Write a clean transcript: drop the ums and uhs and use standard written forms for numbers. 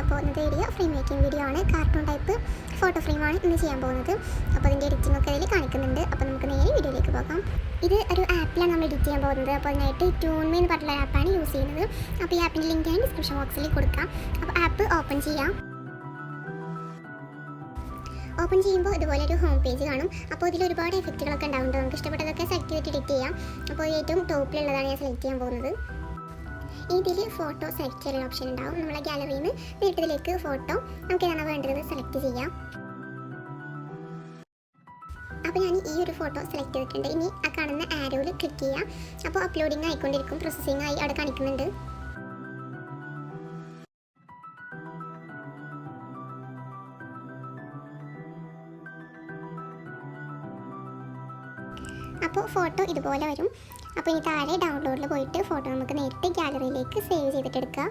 അപ്പോൾ ഇന്നത്തെ video frame making video ആണ്. കാർട്ടൂൺ ടൈപ്പ് ഫോട്ടോ ഫ്രെയിമാണ് ഇന്ന് ചെയ്യാൻ പോകുന്നത്. അപ്പോൾ അതിൻ്റെ എഡിറ്റിംഗ് ഒക്കെ അതിൽ കാണിക്കുന്നുണ്ട്. അപ്പോൾ നമുക്ക് നേരെ വീഡിയോയിലേക്ക് പോകാം. ഇത് ഒരു ആപ്പിലാണ് നമ്മൾ എഡിറ്റ് ചെയ്യാൻ പോകുന്നത്. അപ്പോൾ അതിനായിട്ട് ട്യൂൺമേ എന്ന് പറഞ്ഞിട്ടുള്ള ആപ്പാണ് യൂസ് ചെയ്യുന്നത്. അപ്പോൾ ഈ ആപ്പിൻ്റെ ലിങ്ക് ഞാൻ ഡിസ്ക്രിപ്ഷൻ ബോക്സിൽ കൊടുക്കാം. അപ്പോൾ ആപ്പ് ഓപ്പൺ ചെയ്യാം. ഓപ്പൺ ചെയ്യുമ്പോൾ ഇതുപോലെ ഒരു ഹോം പേജ് കാണും. അപ്പോൾ ഇതിൽ ഒരുപാട് എഫക്റ്റുകളൊക്കെ ഉണ്ടാവുന്നുണ്ട്. നമുക്ക് ഇഷ്ടപ്പെട്ടതൊക്കെ സെലക്ട് ചെയ്തിട്ട് എഡിറ്റ് ചെയ്യാം. അപ്പോൾ ഏറ്റവും ടോപ്പിലുള്ളതാണ് ഞാൻ സെലക്ട് ചെയ്യാൻ പോകുന്നത്. ഇതിൽ ഫോട്ടോ സെലക്ട് ചെയ്യാനുള്ള ഓപ്ഷൻ ഉണ്ടാവും. നമ്മളെ ഗാലറിയിൽ നിന്ന് നേരിട്ടതിലേക്ക് ഫോട്ടോ നമുക്ക് ഏതാണ് വേണ്ടത് സെലക്ട് ചെയ്യാം. അപ്പോൾ ഞാൻ ഈ ഒരു ഫോട്ടോ സെലക്ട് ചെയ്തിട്ടുണ്ട്. ഇനി ആ കാണുന്ന ആരോയിൽ ക്ലിക്ക് ചെയ്യാം. അപ്പോൾ അപ്ലോഡിങ് ആയിക്കൊണ്ടിരിക്കും, പ്രോസസ്സിങ് ആയി അവിടെ കാണിക്കുന്നുണ്ട്. അപ്പോൾ ഫോട്ടോ ഇതുപോലെ വരും. അപ്പോൾ ഇനി താഴെ ഡൗൺലോഡിൽ പോയിട്ട് ഫോട്ടോ നമുക്ക് നേരിട്ട് ഗാലറിയിലേക്ക് സേവ് ചെയ്തിട്ടെടുക്കാം.